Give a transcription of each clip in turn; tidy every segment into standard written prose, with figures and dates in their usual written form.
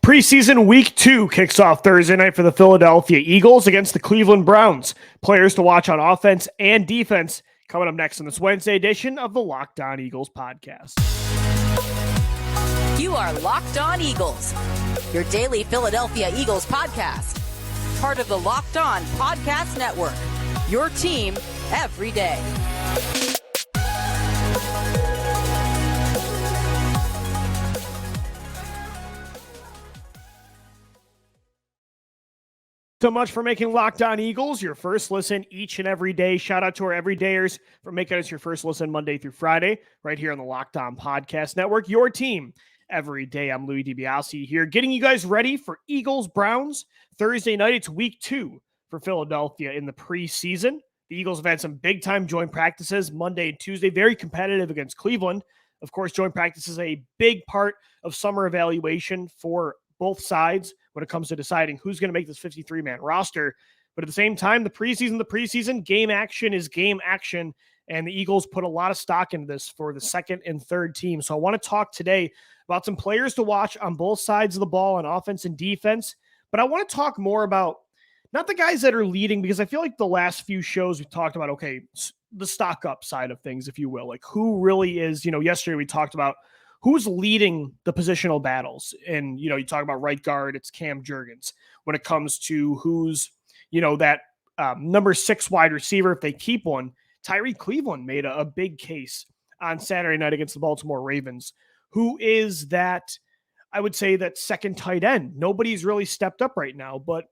Preseason week 2 kicks off Thursday night for the Philadelphia Eagles against the Cleveland Browns. Players to watch on offense and defense coming up next on this Wednesday edition of the Locked On Eagles podcast. You are Locked On Eagles, your daily Philadelphia Eagles podcast. Part of the Locked On Podcast Network, your team every day. So much for making Locked On Eagles your first listen each and every day. Shout out to our everydayers for making us your first listen Monday through Friday, right here on the Locked On Podcast Network, your team every day. I'm Louie DiBiase here, getting you guys ready for Eagles-Browns Thursday night. It's week 2 for Philadelphia in the preseason. The Eagles have had some big-time joint practices Monday and Tuesday, very competitive against Cleveland. Of course, joint practice is a big part of summer evaluation for both sides when it comes to deciding who's going to make this 53-man roster. But at the same time, the preseason, game action is game action, and the Eagles put a lot of stock into this for the second and third team. So I want to talk today about some players to watch on both sides of the ball on offense and defense, but I want to talk more about not the guys that are leading, because I feel like the last few shows we've talked about, okay, the stock up side of things, if you will, like who really is, yesterday we talked about who's leading the positional battles. And, you talk about right guard, it's Cam Jurgens. When it comes to who's, that number 6 wide receiver, if they keep one, Tyree Cleveland made a big case on Saturday night against the Baltimore Ravens. Who is that, I would say, that second tight end? Nobody's really stepped up right now, but,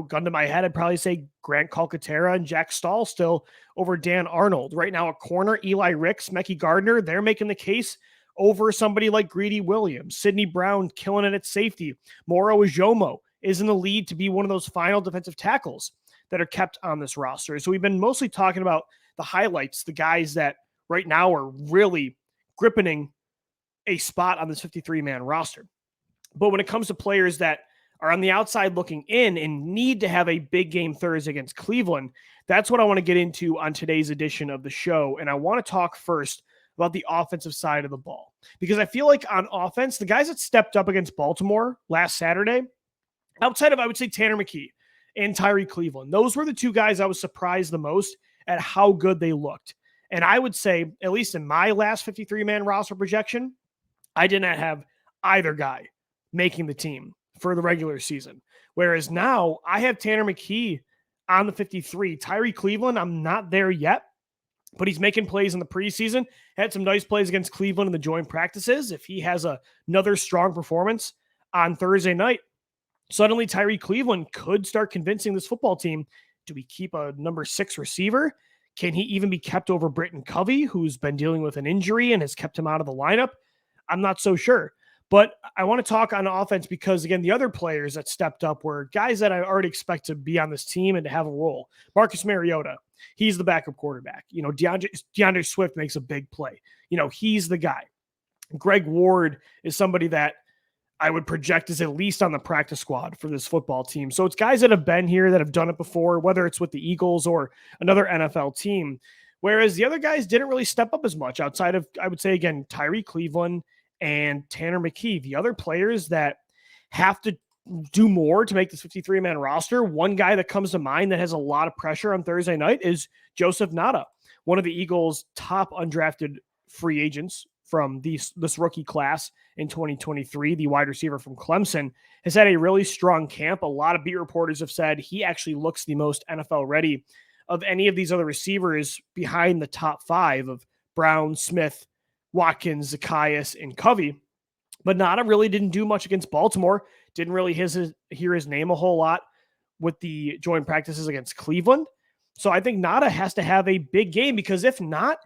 gun to my head, I'd probably say Grant Calcaterra and Jack Stahl still over Dan Arnold. Right now, a corner, Eli Ricks, Mekhi Gardner, they're making the case over somebody like Greedy Williams. Sidney Brown killing it at safety. Moro Ijomo is in the lead to be one of those final defensive tackles that are kept on this roster. So we've been mostly talking about the highlights, the guys that right now are really gripping a spot on this 53-man roster. But when it comes to players that are on the outside looking in and need to have a big game Thursday against Cleveland, that's what I want to get into on today's edition of the show. And I want to talk first about the offensive side of the ball, because I feel like on offense, the guys that stepped up against Baltimore last Saturday, outside of, I would say, Tanner McKee and Tyree Cleveland, those were the two guys I was surprised the most at how good they looked. And I would say, at least in my last 53-man roster projection, I did not have either guy making the team for the regular season. Whereas now I have Tanner McKee on the 53. Tyree Cleveland, I'm not there yet, but he's making plays in the preseason. Had some nice plays against Cleveland in the joint practices. If he has another strong performance on Thursday night, suddenly Tyree Cleveland could start convincing this football team, do we keep a number 6 receiver? Can he even be kept over Britton Covey, who's been dealing with an injury and has kept him out of the lineup? I'm not so sure. But I want to talk on offense because, again, the other players that stepped up were guys that I already expect to be on this team and to have a role. Marcus Mariota, he's the backup quarterback. DeAndre Swift makes a big play. He's the guy. Greg Ward is somebody that I would project is at least on the practice squad for this football team. So it's guys that have been here, that have done it before, whether it's with the Eagles or another NFL team. Whereas the other guys didn't really step up as much outside of, I would say, again, Tyree Cleveland and Tanner McKee. The other players that have to do more to make this 53-man roster, one guy that comes to mind that has a lot of pressure on Thursday night is Joseph Ngata, one of the Eagles' top undrafted free agents from this rookie class in 2023. The wide receiver from Clemson has had a really strong camp. A lot of beat reporters have said he actually looks the most NFL ready of any of these other receivers behind the top 5 of Brown, Smith, Watkins, Zacchaeus, and Covey. But Ngata really didn't do much against Baltimore. Didn't really hear his name a whole lot with the joint practices against Cleveland. So I think Ngata has to have a big game, because if not,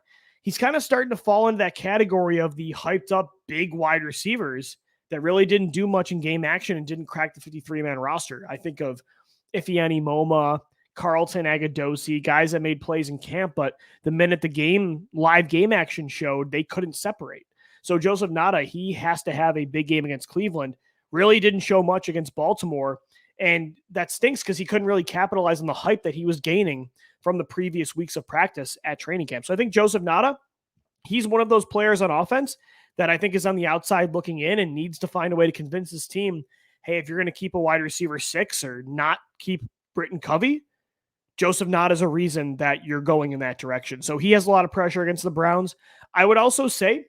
he's kind of starting to fall into that category of the hyped up big wide receivers that really didn't do much in game action and didn't crack the 53-man roster. I think of Ifeanyi Moma, Carlton Agudosi, guys that made plays in camp, but the minute the live game action showed, they couldn't separate. So Joseph Ngata, he has to have a big game against Cleveland. Really didn't show much against Baltimore, and that stinks because he couldn't really capitalize on the hype that he was gaining from the previous weeks of practice at training camp. So I think Joseph Ngata, he's one of those players on offense that I think is on the outside looking in and needs to find a way to convince his team, hey, if you're going to keep a wide receiver 6 or not keep Britton Covey, Joseph Nott is a reason that you're going in that direction. So he has a lot of pressure against the Browns. I would also say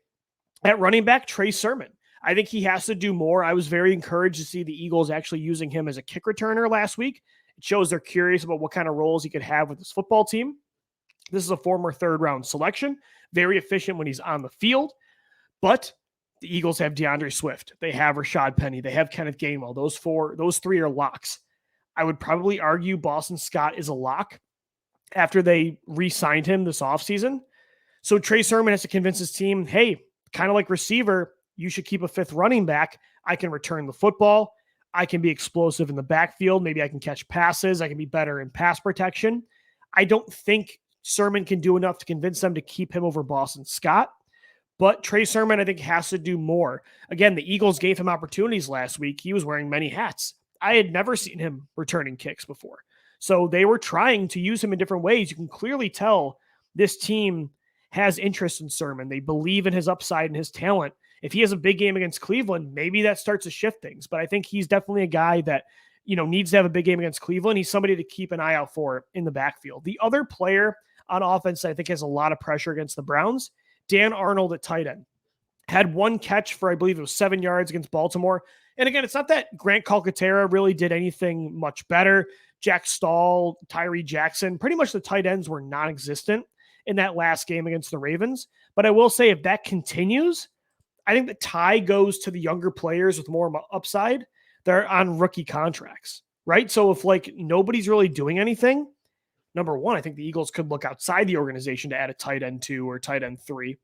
at running back, Trey Sermon. I think he has to do more. I was very encouraged to see the Eagles actually using him as a kick returner last week. It shows they're curious about what kind of roles he could have with his football team. This is a former third-round selection, very efficient when he's on the field. But the Eagles have DeAndre Swift. They have Rashad Penny. They have Kenneth Gainwell. Those three are locks. I would probably argue Boston Scott is a lock after they re-signed him this offseason. So Trey Sermon has to convince his team, hey, kind of like receiver, you should keep a 5th running back. I can return the football. I can be explosive in the backfield. Maybe I can catch passes. I can be better in pass protection. I don't think Sermon can do enough to convince them to keep him over Boston Scott. But Trey Sermon, I think, has to do more. Again, the Eagles gave him opportunities last week. He was wearing many hats. I had never seen him returning kicks before. So they were trying to use him in different ways. You can clearly tell this team has interest in Sermon. They believe in his upside and his talent. If he has a big game against Cleveland, maybe that starts to shift things. But I think he's definitely a guy that, needs to have a big game against Cleveland. He's somebody to keep an eye out for in the backfield. The other player on offense that I think has a lot of pressure against the Browns, Dan Arnold at tight end. Had 1 catch for, I believe it was 7 yards against Baltimore. And again, it's not that Grant Calcaterra really did anything much better. Jack Stahl, Tyree Jackson, pretty much the tight ends were non-existent in that last game against the Ravens. But I will say if that continues, I think the tie goes to the younger players with more upside. They're on rookie contracts, right? So if nobody's really doing anything, number one, I think the Eagles could look outside the organization to add a tight end 2 or tight end 3.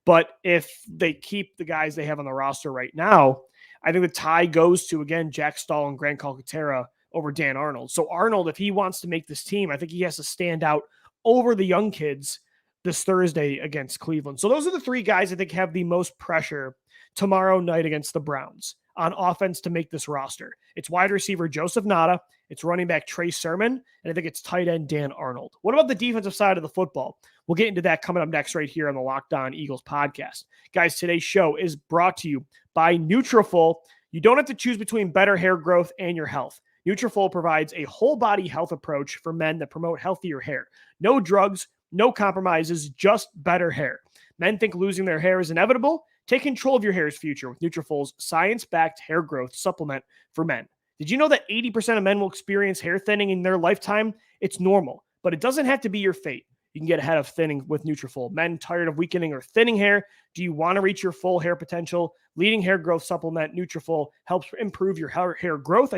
But if they keep the guys they have on the roster right now, I think the tie goes to, again, Jack Stahl and Grant Calcaterra over Dan Arnold. So Arnold, if he wants to make this team, I think he has to stand out over the young kids this Thursday against Cleveland. So those are the 3 guys I think have the most pressure tomorrow night against the Browns on offense to make this roster. It's wide receiver Joseph Nada, it's running back Trey Sermon, and I think it's tight end Dan Arnold. What about the defensive side of the football? We'll get into that coming up next right here on the Locked On Eagles podcast. Guys, today's show is brought to you by Nutrafol. You don't have to choose between better hair growth and your health. Nutrafol provides a whole body health approach for men that promote healthier hair. No drugs, no compromises, just better hair. Men think losing their hair is inevitable. Take control of your hair's future with Nutrafol's science-backed hair growth supplement for men. Did you know that 80% of men will experience hair thinning in their lifetime? It's normal, but it doesn't have to be your fate. You can get ahead of thinning with Nutrafol. Men tired of weakening or thinning hair? Do you want to reach your full hair potential? Leading hair growth supplement Nutrafol helps improve your hair growth,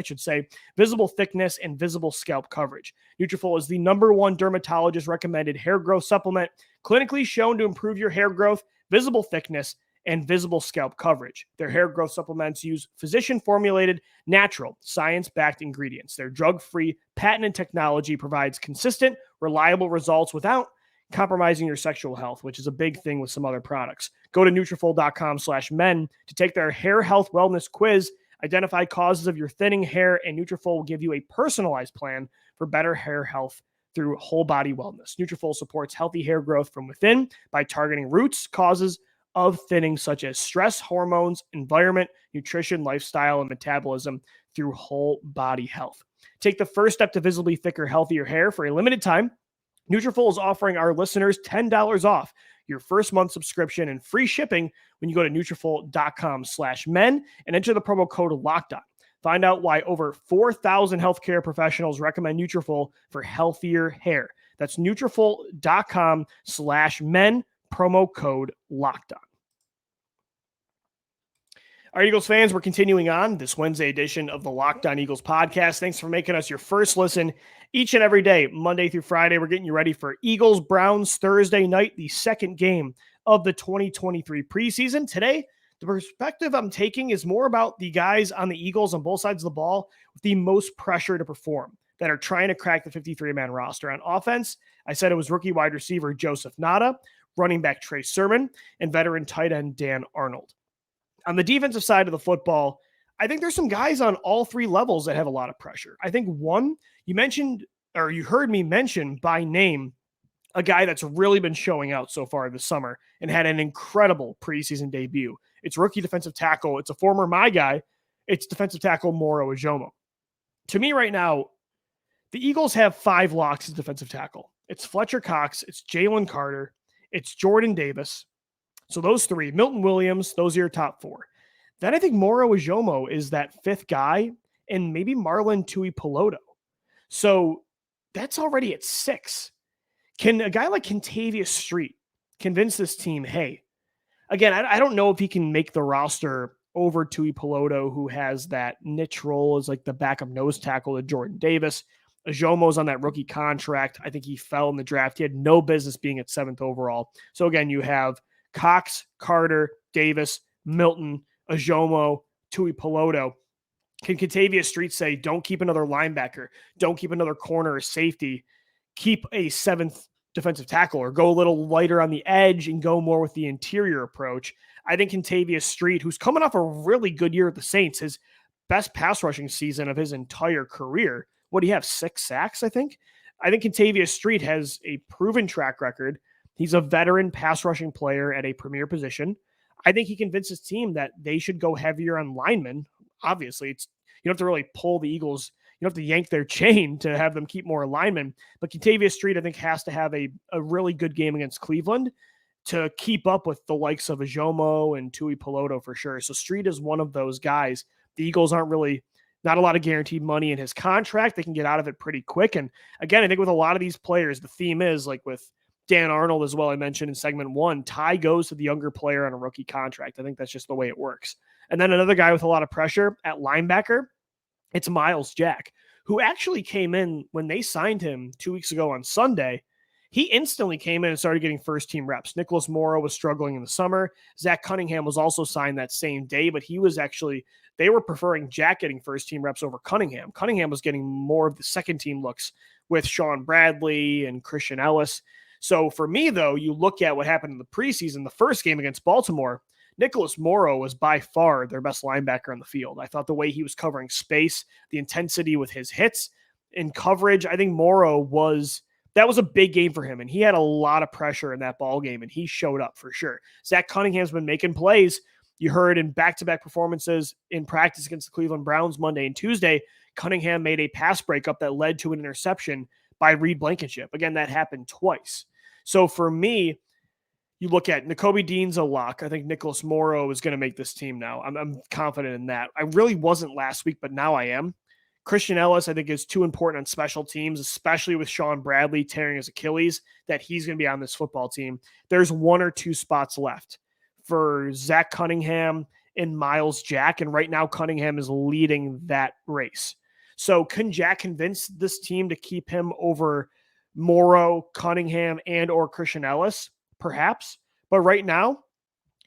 visible thickness, and visible scalp coverage. Nutrafol is the #1 dermatologist recommended hair growth supplement, clinically shown to improve your hair growth, visible thickness, and visible scalp coverage. Their hair growth supplements use physician-formulated, natural, science-backed ingredients. Their drug-free, patented technology provides consistent, reliable results without compromising your sexual health, which is a big thing with some other products. Go to Nutrafol.com/men to take their hair health wellness quiz, identify causes of your thinning hair, and Nutrafol will give you a personalized plan for better hair health through whole body wellness. Nutrafol supports healthy hair growth from within by targeting roots, causes of thinning such as stress, hormones, environment, nutrition, lifestyle, and metabolism through whole body health. Take the first step to visibly thicker, healthier hair for a limited time. Nutrafol is offering our listeners $10 off your first month subscription and free shipping when you go to Nutrafol.com/men and enter the promo code LOCKEDON. Find out why over 4,000 healthcare professionals recommend Nutrafol for healthier hair. That's Nutrafol.com/men, promo code LOCKEDON. All right, Eagles fans, we're continuing on this Wednesday edition of the Locked On Eagles podcast. Thanks for making us your first listen each and every day, Monday through Friday. We're getting you ready for Eagles-Browns Thursday night, the second game of the 2023 preseason. Today, the perspective I'm taking is more about the guys on the Eagles on both sides of the ball with the most pressure to perform that are trying to crack the 53-man roster. On offense, I said it was rookie wide receiver Joseph Nada, running back Trey Sermon, and veteran tight end Dan Arnold. On the defensive side of the football, I think there's some guys on all 3 levels that have a lot of pressure. I think one, you heard me mention by name a guy that's really been showing out so far this summer and had an incredible preseason debut. It's rookie defensive tackle. It's a former my guy. it's defensive tackle Moro Ojomo. To me right now, the Eagles have 5 locks as defensive tackle. It's Fletcher Cox, it's Jalen Carter, it's Jordan Davis. So those 3, Milton Williams, those are your top 4. Then I think Moro Ojomo is that 5th guy, and maybe Marlon Tuipulotu. So that's already at 6. Can a guy like Kentavious Street convince this team, hey, again, I don't know if he can make the roster over Tuipulotu, who has that niche role as like the backup nose tackle to Jordan Davis. Ojomo's on that rookie contract. I think he fell in the draft. He had no business being at 7th overall. So again, you have Cox, Carter, Davis, Milton, Ojomo, Tuipulotu. Can Kentavious Street say, don't keep another linebacker, don't keep another corner or safety, keep a 7th defensive tackle, or go a little lighter on the edge and go more with the interior approach? I think Kentavious Street, who's coming off a really good year at the Saints, his best pass rushing season of his entire career. What do you have? 6 sacks, I think? I think Kentavious Street has a proven track record. He's a veteran pass rushing player at a premier position. I think he convinced his team that they should go heavier on linemen. Obviously, you don't have to really pull the Eagles. You don't have to yank their chain to have them keep more linemen. But Kentavious Street, I think, has to have a really good game against Cleveland to keep up with the likes of Ojomo and Tuipulotu for sure. So Street is one of those guys. The Eagles not a lot of guaranteed money in his contract. They can get out of it pretty quick. And again, I think with a lot of these players, the theme is like with Dan Arnold as well, I mentioned in segment 1, tie goes to the younger player on a rookie contract. I think that's just the way it works. And then another guy with a lot of pressure at linebacker, it's Myles Jack, who actually came in when they signed him 2 weeks ago on Sunday. He instantly came in and started getting first-team reps. Nicholas Morrow was struggling in the summer. Zach Cunningham was also signed that same day, but they were preferring Jack getting first-team reps over Cunningham. Cunningham was getting more of the second-team looks with Sean Bradley and Christian Ellis. So for me, though, you look at what happened in the preseason, the first game against Baltimore, Nicholas Morrow was by far their best linebacker on the field. I thought the way he was covering space, the intensity with his hits in coverage, I think that was a big game for him, and he had a lot of pressure in that ball game, and he showed up for sure. Zach Cunningham's been making plays. You heard in back-to-back performances in practice against the Cleveland Browns Monday and Tuesday, Cunningham made a pass breakup that led to an interception by Reed Blankenship. Again, that happened twice. So for me, you look at Nakobe Dean's a lock. I think Nicholas Morrow is going to make this team now. I'm confident in that. I really wasn't last week, but now I am. Christian Ellis, I think, is too important on special teams, especially with Sean Bradley tearing his Achilles, that he's going to be on this football team. There's 1 or 2 spots left for Zach Cunningham and Myles Jack, and right now Cunningham is leading that race. So can Jack convince this team to keep him over Morrow, Cunningham, and or Christian Ellis? Perhaps. But right now,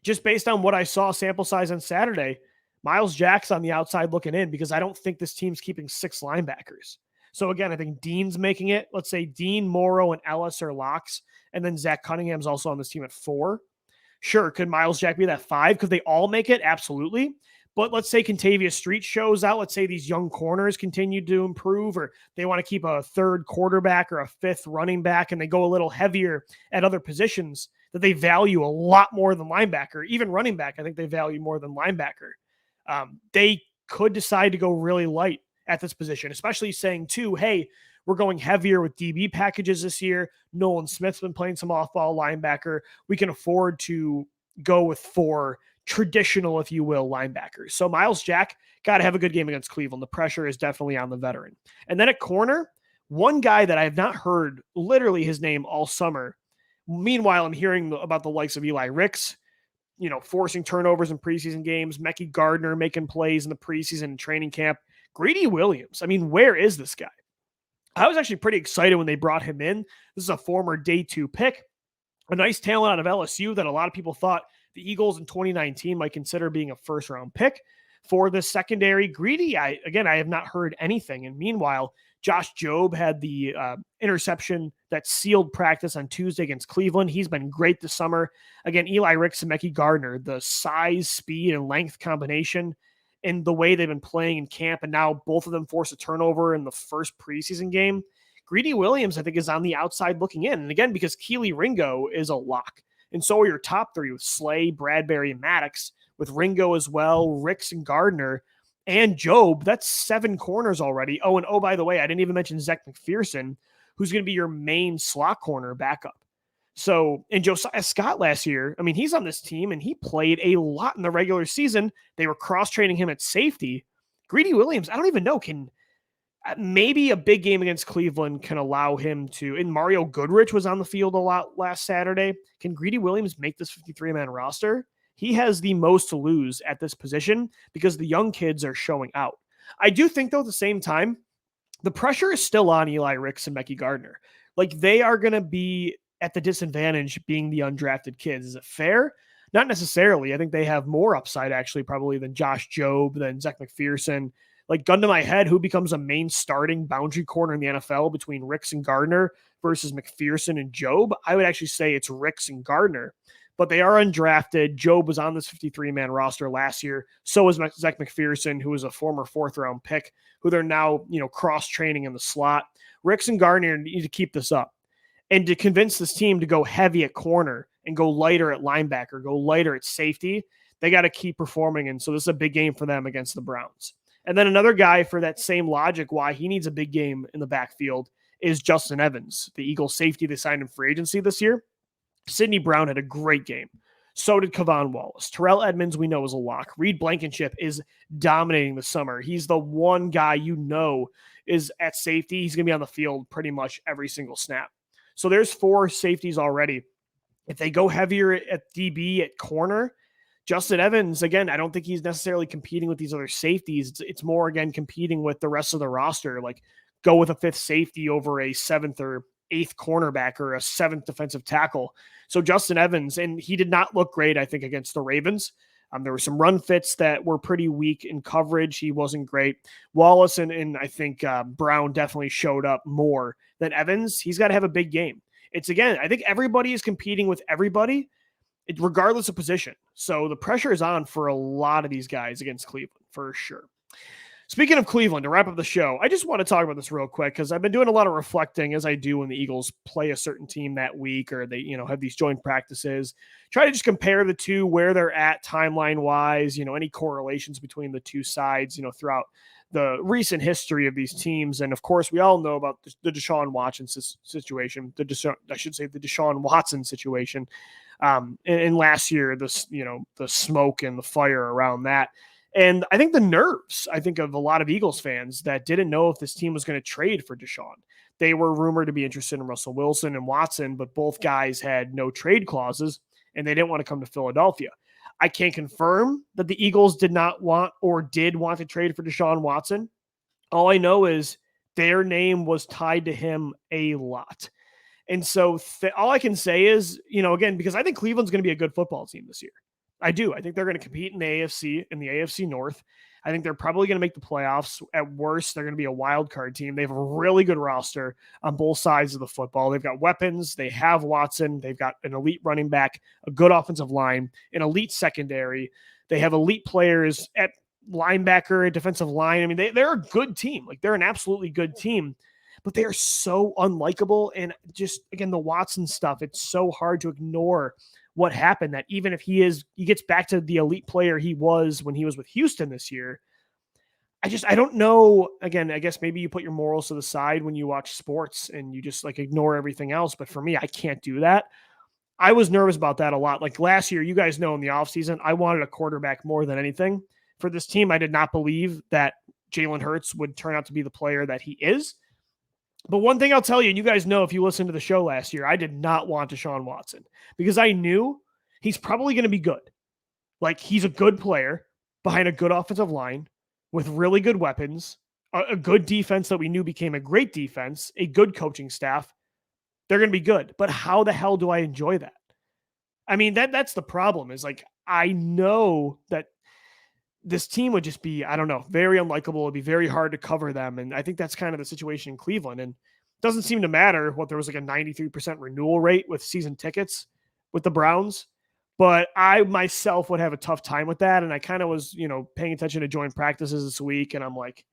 just based on what I saw sample size on Saturday, Myles Jack's on the outside looking in, because I don't think this team's keeping 6 linebackers. So again, I think Dean's making it. Let's say Dean, Morrow, and Ellis are locks, and then Zach Cunningham's also on this team at 4. Sure, could Myles Jack be that 5? Could they all make it? Absolutely. But let's say Kentavious Street shows out. Let's say these young corners continue to improve, or they want to keep a 3rd quarterback or a 5th running back, and they go a little heavier at other positions that they value a lot more than linebacker. Even running back, I think they value more than linebacker. They could decide to go really light at this position, especially saying too, hey, we're going heavier with DB packages this year. Nolan Smith's been playing some off-ball linebacker. We can afford to go with 4 traditional, if you will, linebackers. So Myles Jack got to have a good game against Cleveland. The pressure is definitely on the veteran. And then at corner, one guy that I have not heard literally his name all summer. Meanwhile, I'm hearing about the likes of Eli Ricks, forcing turnovers in preseason games, Mekhi Gardner making plays in the preseason and training camp. Greedy Williams. I mean, where is this guy? I was actually pretty excited when they brought him in. This is a former day 2 pick, a nice talent out of LSU that a lot of people thought the Eagles in 2019 might consider being a 1st-round pick for the secondary. Greedy, I have not heard anything. And meanwhile, Josh Jobe had the interception that sealed practice on Tuesday against Cleveland. He's been great this summer. Again, Eli Ricks and Mekhi Gardner, the size, speed, and length combination and the way they've been playing in camp, and now both of them force a turnover in the first preseason game. Greedy Williams, I think, is on the outside looking in. And again, because Keely Ringo is a lock. And so are your top 3 with Slay, Bradbury, and Maddox, with Ringo as well, Ricks and Gardner. and Job. That's 7 corners already. Oh, and by the way, I didn't even mention Zach McPherson, who's going to be your main slot corner backup. So, and Josiah Scott last year, I mean, he's on this team and he played a lot in the regular season. They were cross-training him at safety. Greedy Williams, I don't even know, can maybe a big game against Cleveland can allow him to, and Mario Goodrich was on the field a lot last Saturday. Can Greedy Williams make this 53-man roster? He has the most to lose at this position because the young kids are showing out. I do think, though, at the same time, the pressure is still on Eli Ricks and Mecky Gardner. Like, they are going to be at the disadvantage being the undrafted kids. Is it fair? Not necessarily. I think they have more upside, actually, probably than Josh Jobe, than Zach McPherson. Like, gun to my head, who becomes a main starting boundary corner in the NFL between Ricks and Gardner versus McPherson and Jobe? I would actually say it's Ricks and Gardner. But they are undrafted. Jobe was on this 53-man roster last year. So was Zach McPherson, who was a former 4th-round pick, who they're now, cross-training in the slot. Ricks and Gardner need to keep this up. And to convince this team to go heavy at corner and go lighter at linebacker, go lighter at safety, they got to keep performing. And so this is a big game for them against the Browns. And then another guy for that same logic why he needs a big game in the backfield is Justin Evans, the Eagles safety they signed in free agency this year. Sidney Brown had a great game. So did Kevon Wallace. Terrell Edmonds, we know, is a lock. Reed Blankenship is dominating the summer. He's the one guy is at safety. He's going to be on the field pretty much every single snap. So there's 4 safeties already. If they go heavier at DB at corner, Justin Evans, again, I don't think he's necessarily competing with these other safeties. It's more, again, competing with the rest of the roster. Like, go with a 5th safety over a 7th or 8th cornerback or a 7th defensive tackle. So Justin Evans, and he did not look great, I think, against the Ravens. There were some run fits that were pretty weak in coverage. He wasn't great. Wallace and I think Brown definitely showed up more than Evans. He's got to have a big game. It's, again, I think everybody is competing with everybody, regardless of position. So the pressure is on for a lot of these guys against Cleveland, for sure. Speaking of Cleveland, to wrap up the show, I just want to talk about this real quick because I've been doing a lot of reflecting as I do when the Eagles play a certain team that week or they, have these joint practices. Try to just compare the two, where they're at timeline-wise, any correlations between the two sides, throughout the recent history of these teams. And, of course, we all know about the Deshaun Watson situation, the Deshaun Watson situation. And last year, the smoke and the fire around that. And I think the nerves, of a lot of Eagles fans that didn't know if this team was going to trade for Deshaun. They were rumored to be interested in Russell Wilson and Watson, but both guys had no trade clauses, and they didn't want to come to Philadelphia. I can't confirm that the Eagles did not want or did want to trade for Deshaun Watson. All I know is their name was tied to him a lot. And so all I can say is, again, because I think Cleveland's going to be a good football team this year. I do. I think they're going to compete in the AFC North. I think they're probably going to make the playoffs. At worst, they're going to be a wild card team. They have a really good roster on both sides of the football. They've got weapons. They have Watson. They've got an elite running back, a good offensive line, an elite secondary. They have elite players at linebacker, defensive line. I mean, they're a good team. Like, they're an absolutely good team, but they are so unlikable. And just, again, the Watson stuff, it's so hard to ignore what happened, that even if he gets back to the elite player he was when he was with Houston this year, I don't know. Again, I guess maybe you put your morals to the side when you watch sports and you just ignore everything else. But for me, I can't do that. I was nervous about that a lot. Like last year, you guys know in the offseason, I wanted a quarterback more than anything for this team. I did not believe that Jalen Hurts would turn out to be the player that he is. But one thing I'll tell you, and you guys know if you listened to the show last year, I did not want Deshaun Watson because I knew he's probably going to be good. Like, he's a good player behind a good offensive line with really good weapons, a good defense that we knew became a great defense, a good coaching staff. They're going to be good. But how the hell do I enjoy that? I mean, that's the problem is I know that this team would just be, I don't know, very unlikable. It'd be very hard to cover them. And I think that's kind of the situation in Cleveland. And it doesn't seem to matter what there was a 93% renewal rate with season tickets with the Browns. But I myself would have a tough time with that. And I kind of was, paying attention to joint practices this week. And I'm like,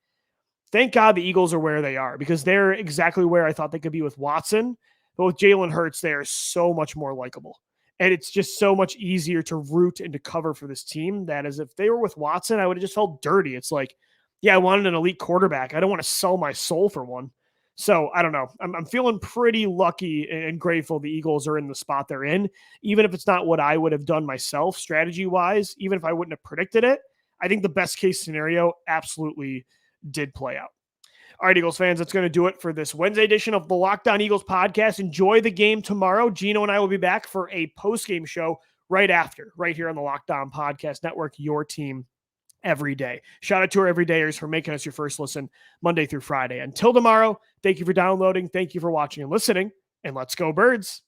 thank God the Eagles are where they are because they're exactly where I thought they could be with Watson. But with Jalen Hurts, they are so much more likable. And it's just so much easier to root and to cover for this team. That as if they were with Watson, I would have just felt dirty. It's like, Yeah, I wanted an elite quarterback. I don't want to sell my soul for one. So I don't know. I'm feeling pretty lucky and grateful the Eagles are in the spot they're in, even if it's not what I would have done myself strategy wise, even if I wouldn't have predicted it. I think the best case scenario absolutely did play out. All right, Eagles fans, that's going to do it for this Wednesday edition of the Locked On Eagles podcast. Enjoy the game tomorrow. Gino and I will be back for a post-game show right after, right here on the Locked On Podcast Network, your team every day. Shout out to our everydayers for making us your first listen Monday through Friday. Until tomorrow, thank you for downloading, thank you for watching and listening, and let's go Birds.